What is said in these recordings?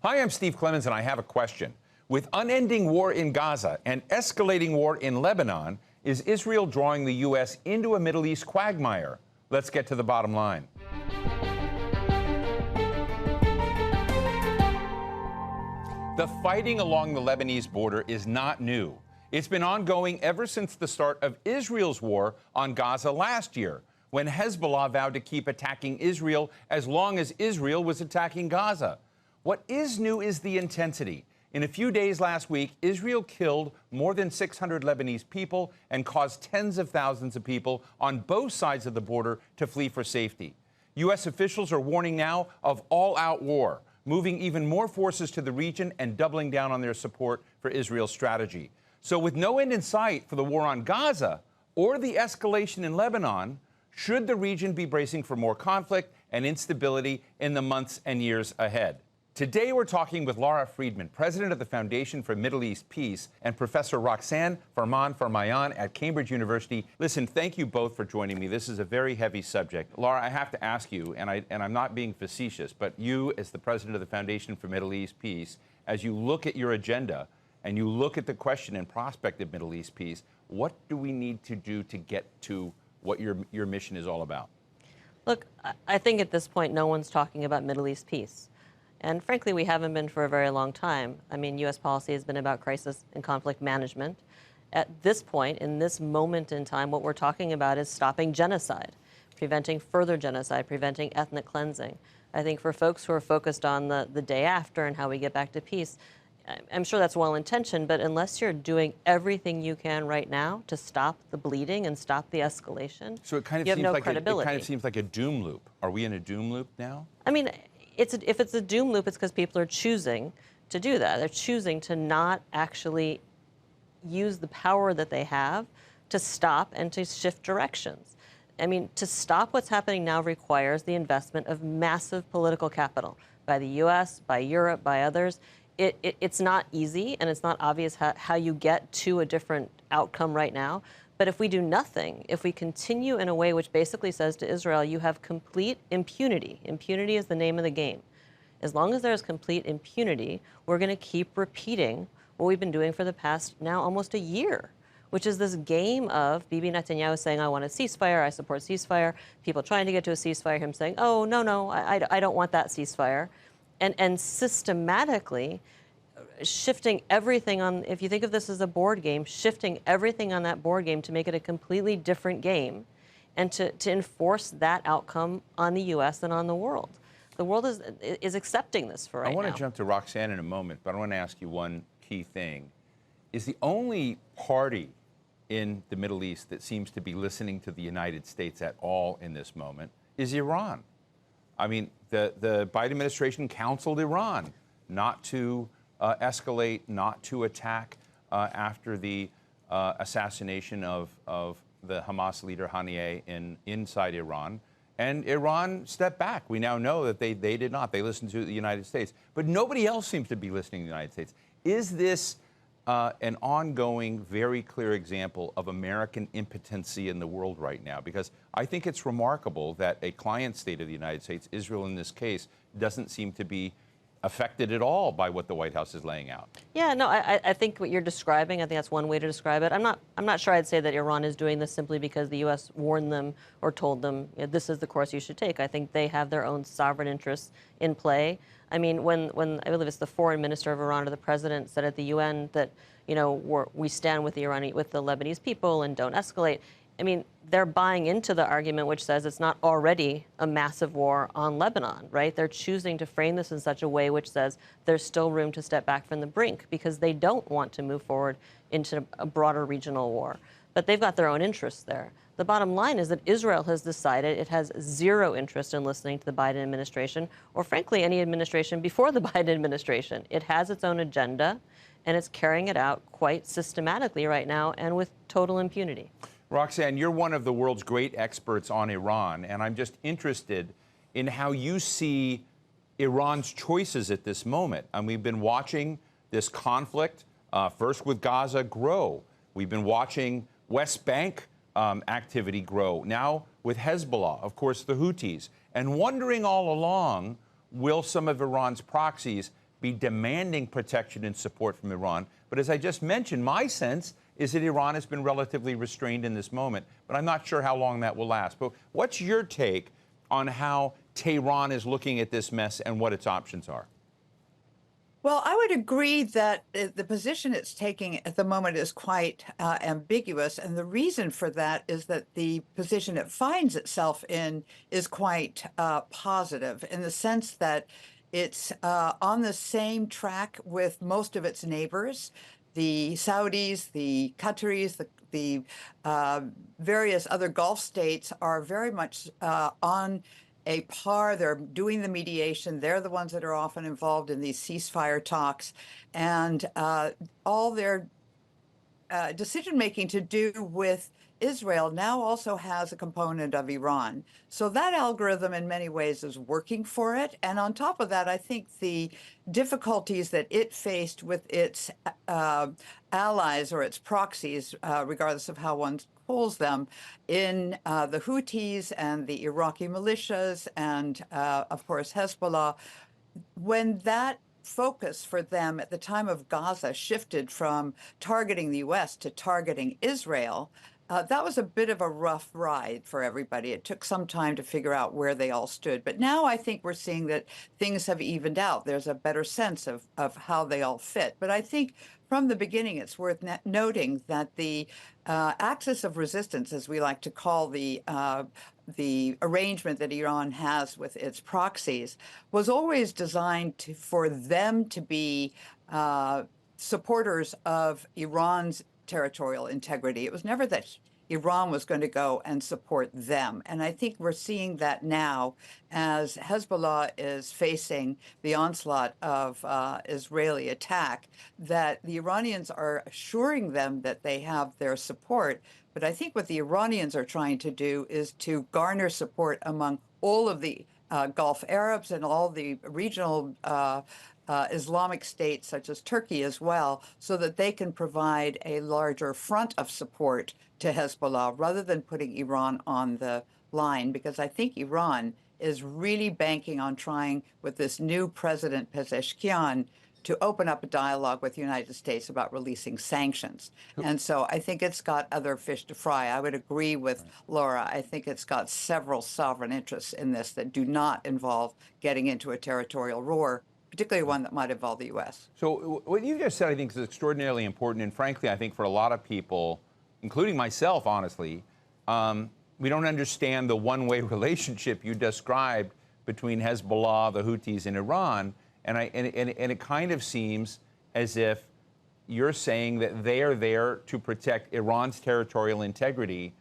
Hi, I'm Steve Clemons, and I have a question. With unending war in Gaza and escalating war in Lebanon, is Israel drawing the U.S. into a Middle East quagmire? Let's get to the bottom line. The fighting along the Lebanese border is not new. It's been ongoing ever since the start of Israel's war on Gaza last year, when Hezbollah vowed to keep attacking Israel as long as Israel was attacking Gaza. What is new is the intensity. In a few days last week, Israel killed more than 600 Lebanese people and caused tens of thousands of people on both sides of the border to flee for safety. U.S. officials are warning now of all-out war, moving even more forces to the region and doubling down on their support for Israel's strategy. So with no end in sight for the war on Gaza or the escalation in Lebanon, should the region be bracing for more conflict and instability in the months and years ahead? Today, we're talking with Lara Friedman, president of the Foundation for Middle East Peace, and Professor Roxane Farmanfarmanian at Cambridge University. Listen, thank you both for joining me. This is a very heavy subject. Lara, I have to ask you, and I'm not being facetious, but you, as the president of the Foundation for Middle East Peace, as you look at your agenda and you look at the question and prospect of Middle East peace, what do we need to do to get to what your mission is all about? Look, I think at this point, no one's talking about Middle East peace. And frankly, we haven't been for a very long time. I mean, U.S. policy has been about crisis and conflict management. At this point, in this moment in time, what we're talking about is stopping genocide, preventing further genocide, preventing ethnic cleansing. I think for folks who are focused on the day after and how we get back to peace, I'm sure that's well-intentioned, but unless you're doing everything you can right now to stop the bleeding and stop the escalation, so it kind of you have seems no like credibility. It kind of seems like a doom loop. Are we in a doom loop now? I mean, if it's a doom loop, it's because people are choosing to do that. They're choosing to not actually use the power that they have to stop and to shift directions. I mean, to stop what's happening now requires the investment of massive political capital by the U.S., by Europe, by others. It's not easy, and it's not obvious how you get to a different outcome right now. But if we do nothing, if we continue in a way which basically says to Israel, you have complete impunity. Impunity is the name of the game. As long as there is complete impunity, we're going to keep repeating what we've been doing for the past now almost a year, which is this game of Bibi Netanyahu saying, I want a ceasefire, I support ceasefire, people trying to get to a ceasefire, him saying, oh, no, I don't want that ceasefire, and systematically shifting everything on, if you think of this as a board game, shifting everything on that board game to make it a completely different game and to enforce that outcome on the U.S. and on the world. The world is accepting this for right now. I want to jump to Roxane in a moment, but I want to ask you one key thing. Is the only party in the Middle East that seems to be listening to the United States at all in this moment is Iran. I mean, the Biden administration counseled Iran not to escalate, not to attack after the assassination of the Hamas leader Haniyeh inside Iran. And Iran stepped back. We now know that they did not. They listened to the United States. But nobody else seems to be listening to the United States. Is this an ongoing, very clear example of American impotency in the world right now? Because I think it's remarkable that a client state of the United States, Israel in this case, doesn't seem to be affected at all by what the White House is laying out. Yeah, no, I think what you're describing, I think that's one way to describe it. I'm not sure I'd say that Iran is doing this simply because the U.S. warned them or told them, you know, this is the course you should take. I think they have their own sovereign interests in play. I mean, when I believe it's the foreign minister of Iran or the president said at the UN that, you know, we stand with the Lebanese people and don't escalate. I mean, they're buying into the argument which says it's not already a massive war on Lebanon, right? They're choosing to frame this in such a way which says there's still room to step back from the brink because they don't want to move forward into a broader regional war. But they've got their own interests there. The bottom line is that Israel has decided it has zero interest in listening to the Biden administration, or frankly, any administration before the Biden administration. It has its own agenda, and it's carrying it out quite systematically right now and with total impunity. Roxane, you're one of the world's great experts on Iran, and I'm just interested in how you see Iran's choices at this moment. And we've been watching this conflict, first with Gaza, grow. We've been watching West Bank activity grow. Now with Hezbollah, of course, the Houthis, and wondering all along, will some of Iran's proxies be demanding protection and support from Iran. But as I just mentioned, my sense is that Iran has been relatively restrained in this moment, but I'm not sure how long that will last. But what's your take on how Tehran is looking at this mess and what its options are? Well, I would agree that the position it's taking at the moment is quite ambiguous. And the reason for that is that the position it finds itself in is quite positive in the sense that it's on the same track with most of its neighbors, the Saudis, the Qataris, the various other Gulf states are very much on a par. They're doing the mediation. They're the ones that are often involved in these ceasefire talks. And all their decision-making to do with Israel now also has a component of Iran. So that algorithm in many ways is working for it. And on top of that, I think the difficulties that it faced with its allies or its proxies, regardless of how one calls them, in the Houthis and the Iraqi militias and, of course, Hezbollah, when that focus for them at the time of Gaza shifted from targeting the U.S. to targeting Israel, that was a bit of a rough ride for everybody. It took some time to figure out where they all stood. But now I think we're seeing that things have evened out. There's a better sense of how they all fit. But I think from the beginning, it's worth noting that the axis of resistance, as we like to call the arrangement that Iran has with its proxies, was always designed for them to be supporters of Iran's territorial integrity. It was never that Iran was going to go and support them. And I think we're seeing that now as Hezbollah is facing the onslaught of Israeli attack, that the Iranians are assuring them that they have their support. But I think what the Iranians are trying to do is to garner support among all of the Gulf Arabs and all the regional Islamic states, such as Turkey as well, so that they can provide a larger front of support to Hezbollah rather than putting Iran on the line. Because I think Iran is really banking on trying, with this new president, Pezeshkian, to open up a dialogue with the United States about releasing sanctions. And so I think it's got other fish to fry. I would agree with Laura. I think it's got several sovereign interests in this that do not involve getting into a territorial war, particularly one that might involve the U.S. So what you just said, I think, is extraordinarily important. And frankly, I think for a lot of people, including myself, honestly, we don't understand the one-way relationship you described between Hezbollah, the Houthis, and Iran. And it kind of seems as if you're saying that they are there to protect Iran's territorial integrity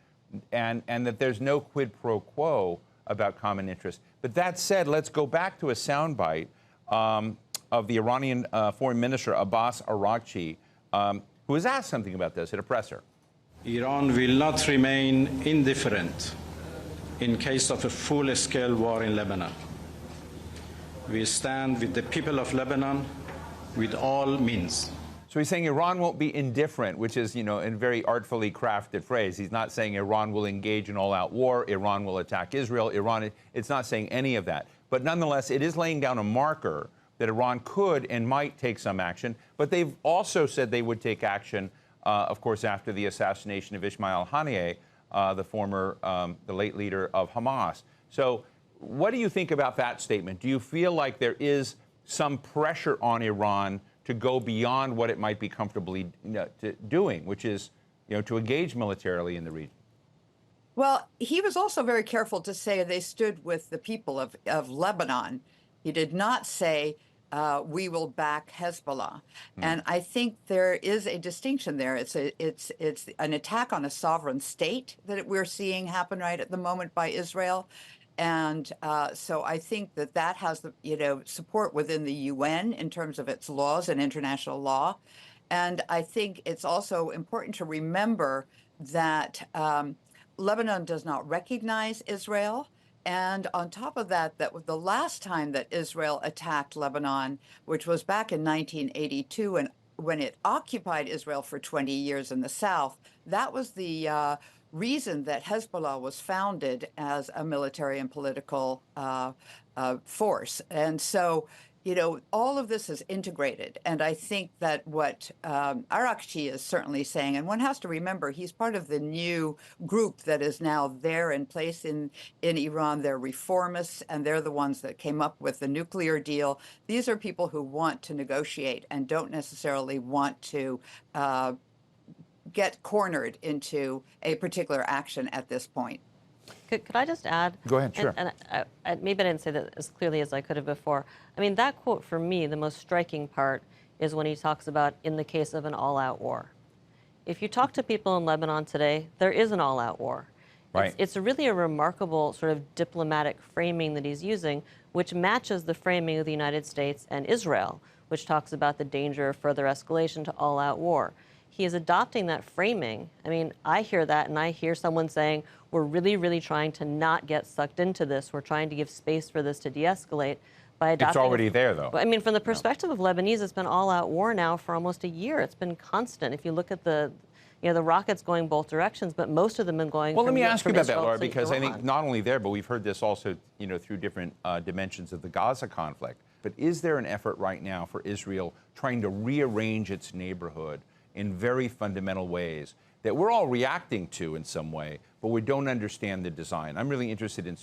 and that there's no quid pro quo about common interest. But that said, let's go back to a soundbite of the Iranian Foreign Minister Abbas Araghchi, who was asked something about this at a presser. Iran will not remain indifferent in case of a full-scale war in Lebanon. We stand with the people of Lebanon with all means. So he's saying Iran won't be indifferent, which is, you know, a very artfully crafted phrase. He's not saying Iran will engage in all-out war, Iran will attack Israel, it's not saying any of that. But nonetheless, it is laying down a marker that Iran could and might take some action. But they've also said they would take action, of course, after the assassination of Ismail Haniyeh, the late leader of Hamas. So what do you think about that statement? Do you feel like there is some pressure on Iran to go beyond what it might be comfortably doing, which is, you know, to engage militarily in the region? Well, he was also very careful to say they stood with the people of Lebanon. He did not say, we will back Hezbollah. And I think there is a distinction there. It's an attack on a sovereign state that we're seeing happen right at the moment by Israel. And so I think that has, support within the UN in terms of its laws and international law. And I think it's also important to remember that Lebanon does not recognize Israel. And on top of that, the last time that Israel attacked Lebanon, which was back in 1982, and when it occupied Israel for 20 years in the south, that was the reason that Hezbollah was founded as a military and political force. And so you know, all of this is integrated. And I think that what Arakchi is certainly saying, and one has to remember, he's part of the new group that is now there in place in Iran. They're reformists, and they're the ones that came up with the nuclear deal. These are people who want to negotiate and don't necessarily want to get cornered into a particular action at this point. Could I just add? Go ahead, sure. And maybe I didn't say that as clearly as I could have before. I mean, that quote for me, the most striking part is when he talks about in the case of an all-out war. If you talk to people in Lebanon today, there is an all-out war. Right. It's really a remarkable sort of diplomatic framing that he's using, which matches the framing of the United States and Israel, which talks about the danger of further escalation to all-out war. He is adopting that framing. I mean, I hear that, and I hear someone saying, we're really, really trying to not get sucked into this. We're trying to give space for this to de-escalate by adopting. It's already there, though. I mean, from the perspective of Lebanese, it's been all-out war now for almost a year. It's been constant. If you look at the rockets going both directions, but most of them have been going. Well, let me ask you about that, Israel Laura, to because I Iran. think not only there, but we've heard this also, through different dimensions of the Gaza conflict. But is there an effort right now for Israel trying to rearrange its neighborhood in very fundamental ways that we're all reacting to in some way, but we don't understand the design? I'm really interested in,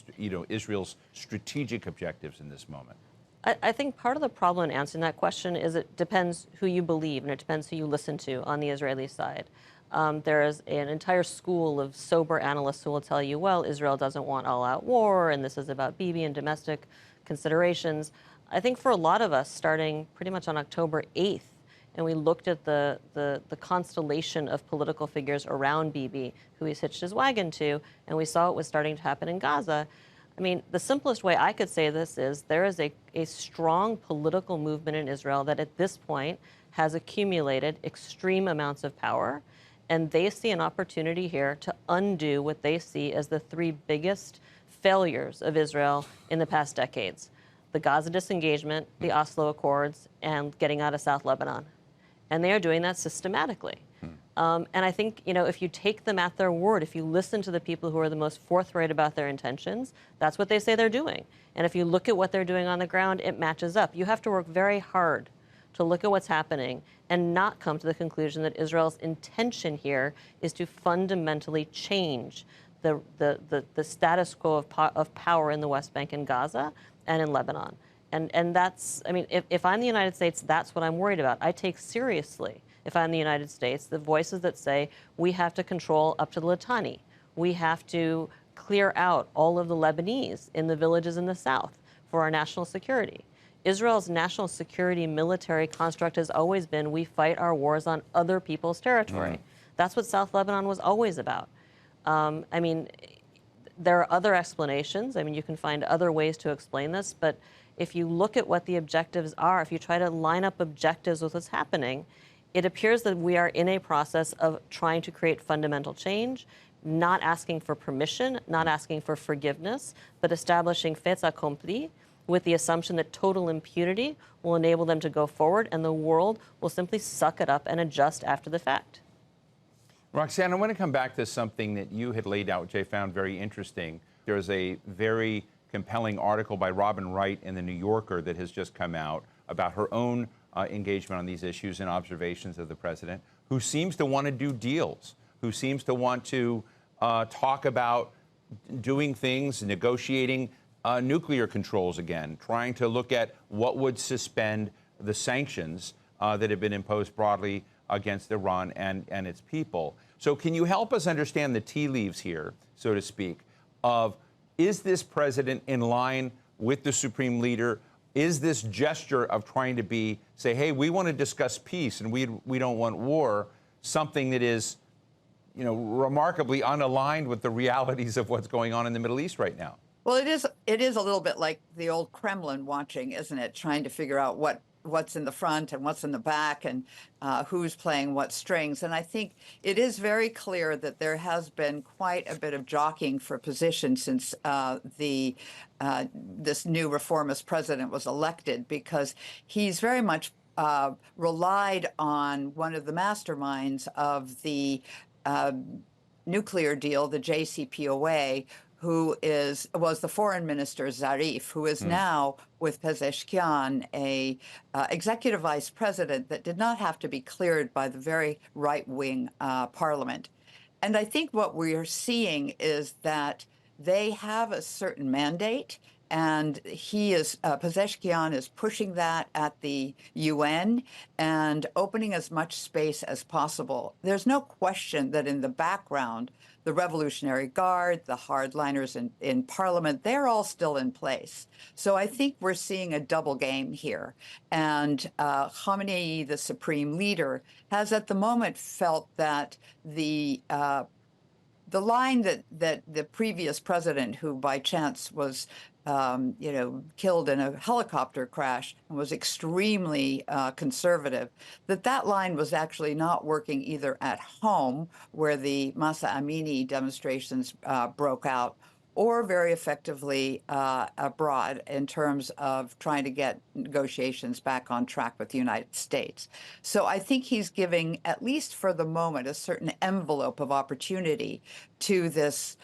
Israel's strategic objectives in this moment. I think part of the problem in answering that question is it depends who you believe and it depends who you listen to on the Israeli side. There is an entire school of sober analysts who will tell you, well, Israel doesn't want all-out war, and this is about Bibi and domestic considerations. I think for a lot of us, starting pretty much on October 8th, and we looked at the constellation of political figures around Bibi, who he's hitched his wagon to, and we saw it was starting to happen in Gaza. I mean, the simplest way I could say this is there is a strong political movement in Israel that at this point has accumulated extreme amounts of power, and they see an opportunity here to undo what they see as the three biggest failures of Israel in the past decades: the Gaza disengagement, the Oslo Accords, and getting out of South Lebanon. And they are doing that systematically. And I think, if you take them at their word, if you listen to the people who are the most forthright about their intentions, that's what they say they're doing. And if you look at what they're doing on the ground, it matches up. You have to work very hard to look at what's happening and not come to the conclusion that Israel's intention here is to fundamentally change the status quo of power in the West Bank and Gaza and in Lebanon. And that's, I mean, if I'm the United States, that's what I'm worried about. I take seriously, if I'm the United States, the voices that say we have to control up to the Litani. We have to clear out all of the Lebanese in the villages in the south for our national security. Israel's national security military construct has always been we fight our wars on other people's territory. That's what South Lebanon was always about. I mean, there are other explanations. I mean, you can find other ways to explain this, but if you look at what the objectives are, if you try to line up objectives with what's happening, it appears that we are in a process of trying to create fundamental change, not asking for permission, not asking for forgiveness, but establishing fait accompli with the assumption that total impunity will enable them to go forward and the world will simply suck it up and adjust after the fact. Roxane, I want to come back to something that you had laid out, which I found very interesting. There's a very compelling article by Robin Wright in The New Yorker that has just come out about her own engagement on these issues and observations of the president, who seems to want to do deals, who seems to want to talk about doing things, negotiating nuclear controls again, trying to look at what would suspend the sanctions that have been imposed broadly against Iran and its people. So can you help us understand the tea leaves here, so to speak, of is this president in line with the supreme leader? Is this gesture of trying to say, hey, we want to discuss peace and we don't want war, something that is, remarkably unaligned with the realities of what's going on in the Middle East right now? Well, it is a little bit like the old Kremlin watching, isn't it? Trying to figure out what's in the front and what's in the back and who's playing what strings. And I think it is very clear that there has been quite a bit of jockeying for position since this new reformist president was elected, because he's very much relied on one of the masterminds of the nuclear deal, the JCPOA, who was the foreign minister Zarif, who is now with Pezeshkian, a executive vice president that did not have to be cleared by the very right-wing parliament. And I think what we are seeing is that they have a certain mandate, and Pezeshkian is pushing that at the UN and opening as much space as possible. There's no question that in the background, the Revolutionary Guard, the hardliners in parliament, they're all still in place. So I think we're seeing a double game here. And Khamenei, the supreme leader, has at the moment felt that the line that the previous president, who by chance was killed in a helicopter crash and was extremely conservative, that line was actually not working either at home, where the Masa Amini demonstrations broke out, or very effectively abroad in terms of trying to get negotiations back on track with the United States. So I think he's giving, at least for the moment, a certain envelope of opportunity to this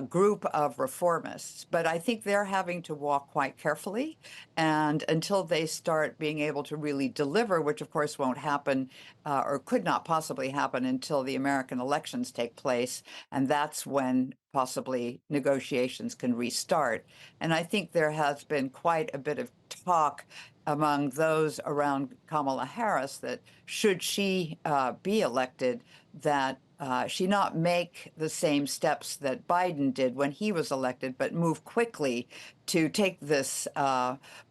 group of reformists. But I think they're having to walk quite carefully, and until they start being able to really deliver, which of course won't happen or could not possibly happen until the American elections take place, and that's when possibly negotiations can restart. And I think there has been quite a bit of talk among those around Kamala Harris that should she be elected, that she not make the same steps that Biden did when he was elected, but move quickly to take this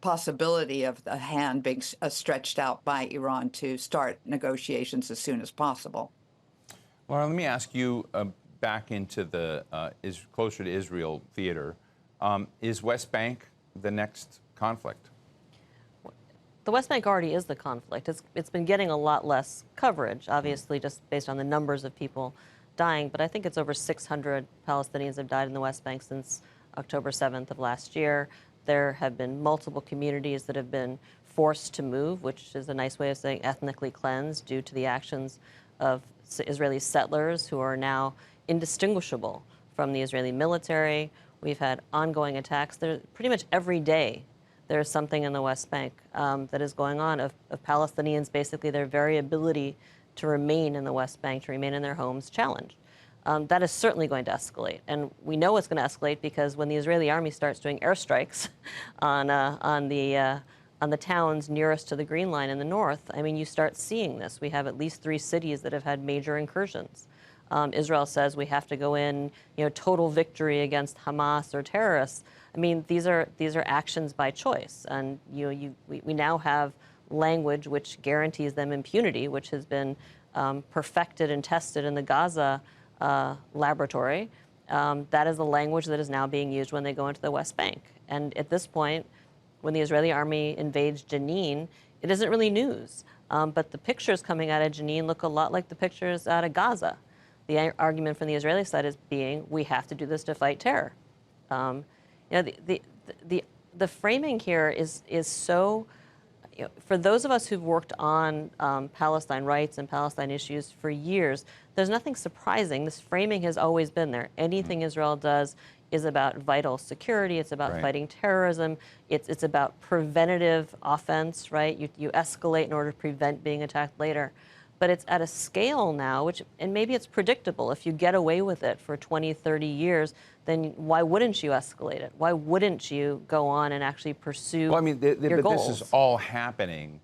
possibility of the hand being stretched out by Iran to start negotiations as soon as possible. Laura, let me ask you back into the closer to Israel theater. Is West Bank the next conflict? The West Bank already is the conflict. It's been getting a lot less coverage, obviously, just based on the numbers of people dying. But I think it's over 600 Palestinians have died in the West Bank since October 7th of last year. There have been multiple communities that have been forced to move, which is a nice way of saying ethnically cleansed, due to the actions of Israeli settlers who are now indistinguishable from the Israeli military. We've had ongoing attacks. There, pretty much every day, there's something in the West Bank that is going on of Palestinians, basically their very ability to remain in the West Bank, to remain in their homes, challenged. That is certainly going to escalate. And we know it's going to escalate because when the Israeli army starts doing airstrikes on the towns nearest to the Green Line in the north, I mean, you start seeing this. We have at least 3 cities that have had major incursions. Israel says we have to go in, total victory against Hamas or terrorists. I mean, these are actions by choice, and we now have language which guarantees them impunity, which has been perfected and tested in the Gaza laboratory. That is the language that is now being used when they go into the West Bank. And at this point, when the Israeli army invades Jenin, it isn't really news. But the pictures coming out of Jenin look a lot like the pictures out of Gaza. The argument from the Israeli side is being, we have to do this to fight terror. The framing here is so, for those of us who've worked on Palestine rights and Palestine issues for years, there's nothing surprising. This framing has always been there. Anything Israel does is about vital security. It's about fighting terrorism. It's about preventative offense, right? You escalate in order to prevent being attacked later. But it's at a scale now, and maybe it's predictable. If you get away with it for 20, 30 years, then why wouldn't you escalate it? Why wouldn't you go on and actually pursue your goals? This is all happening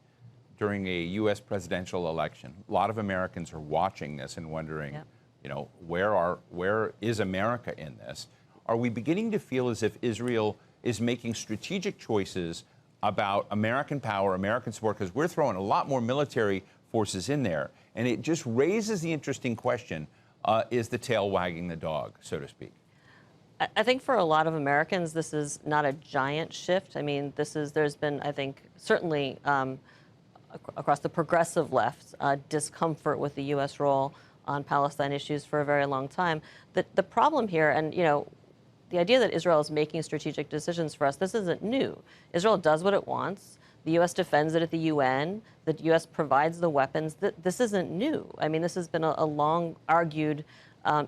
during a U.S. presidential election. A lot of Americans are watching this and wondering, where is America in this? Are we beginning to feel as if Israel is making strategic choices about American power, American support? Because we're throwing a lot more military forces in there. And it just raises the interesting question, is the tail wagging the dog, so to speak? I think for a lot of Americans, this is not a giant shift. I mean, there's been, I think, certainly across the progressive left, discomfort with the U.S. role on Palestine issues for a very long time. The problem here, and the idea that Israel is making strategic decisions for us, this isn't new. Israel does what it wants. The U.S. defends it at the UN. The U.S. provides the weapons. This isn't new. I mean, this has been a long argued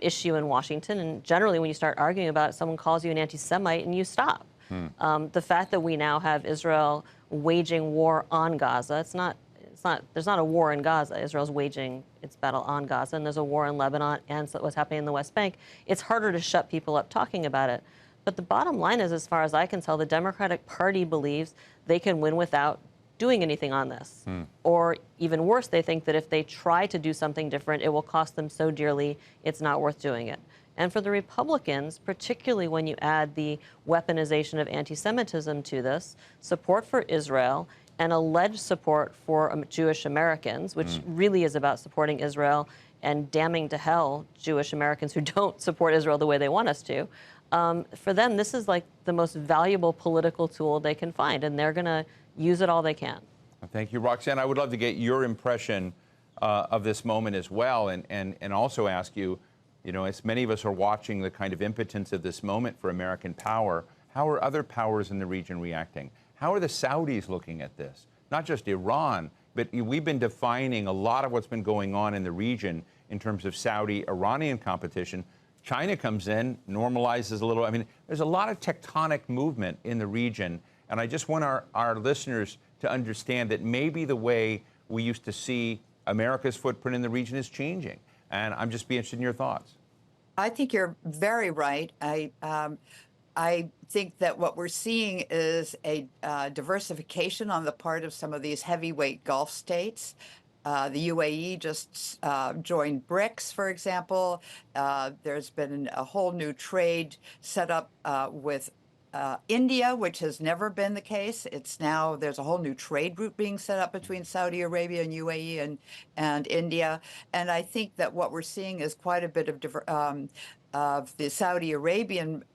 issue in Washington. And generally, when you start arguing about it, someone calls you an anti-Semite and you stop. The fact that we now have Israel waging war on Gaza, there's not a war in Gaza. Israel's waging its battle on Gaza, and there's a war in Lebanon and what's happening in the West Bank. It's harder to shut people up talking about it. But the bottom line is, as far as I can tell, the Democratic Party believes they can win without doing anything on this. Or even worse, they think that if they try to do something different, it will cost them so dearly, it's not worth doing it. And for the Republicans, particularly when you add the weaponization of anti-Semitism to this, support for Israel, and alleged support for Jewish Americans, which really is about supporting Israel and damning to hell Jewish Americans who don't support Israel the way they want us to, for them, this is like the most valuable political tool they can find, and they're going to use it all they can. Thank you, Roxane. I would love to get your impression of this moment as well, and also ask you, you know, as many of us are watching the kind of impotence of this moment for American power, how are other powers in the region reacting? How are the Saudis looking at this? Not just Iran, but we've been defining a lot of what's been going on in the region in terms of Saudi-Iranian competition. China comes in, normalizes a little. I mean, there's a lot of tectonic movement in the region, and I just want our listeners to understand that maybe the way we used to see America's footprint in the region is changing. And I'm just be interested in your thoughts. I think you're very right. I think that what we're seeing is a diversification on the part of some of these heavyweight Gulf states. The UAE just joined BRICS, for example. There's been a whole new trade set up with India, which has never been the case. It's now, there's a whole new trade route being set up between Saudi Arabia and UAE and India. And I think that what we're seeing is quite a bit of the Saudi Arabian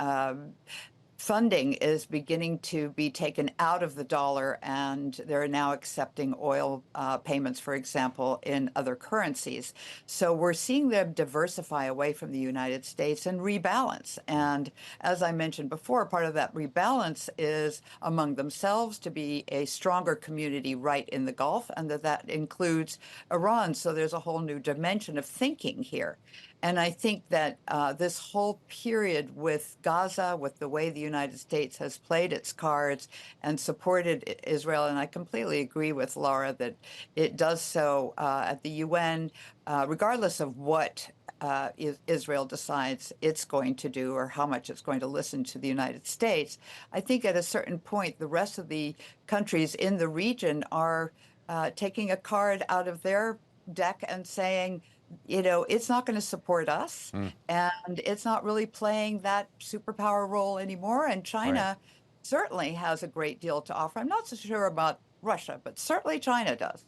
funding is beginning to be taken out of the dollar, and they're now accepting oil payments, for example, in other currencies. So we're seeing them diversify away from the United States and rebalance. And as I mentioned before, part of that rebalance is among themselves to be a stronger community right in the Gulf, and that includes Iran. So there's a whole new dimension of thinking here. And I think that this whole period with Gaza, with the way the United States has played its cards and supported Israel, and I completely agree with Lara that it does so at the UN, regardless of what Israel decides it's going to do or how much it's going to listen to the United States. I think at a certain point, the rest of the countries in the region are taking a card out of their deck and saying, you know, it's not going to support us, and it's not really playing that superpower role anymore. And China certainly has a great deal to offer. I'm not so sure about Russia, but certainly China does.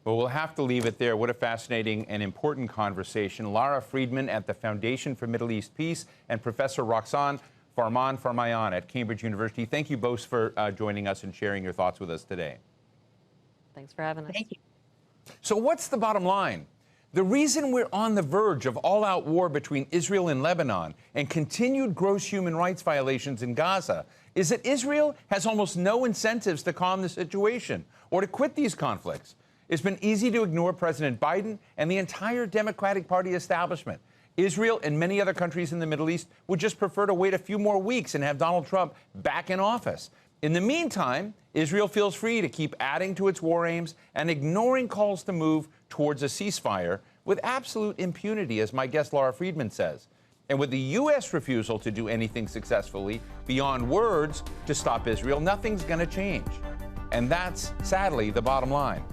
Well, we'll have to leave it there. What a fascinating and important conversation. Lara Friedman at the Foundation for Middle East Peace and Professor Roxane Farmanfarmanian at Cambridge University. Thank you both for joining us and sharing your thoughts with us today. Thanks for having us. Thank you. So what's the bottom line? The reason we're on the verge of all-out war between Israel and Lebanon and continued gross human rights violations in Gaza is that Israel has almost no incentives to calm the situation or to quit these conflicts. It's been easy to ignore President Biden and the entire Democratic Party establishment. Israel and many other countries in the Middle East would just prefer to wait a few more weeks and have Donald Trump back in office. In the meantime, Israel feels free to keep adding to its war aims and ignoring calls to move towards a ceasefire with absolute impunity, as my guest Lara Friedman says. And with the U.S. refusal to do anything successfully beyond words to stop Israel, nothing's going to change. And that's, sadly, the bottom line.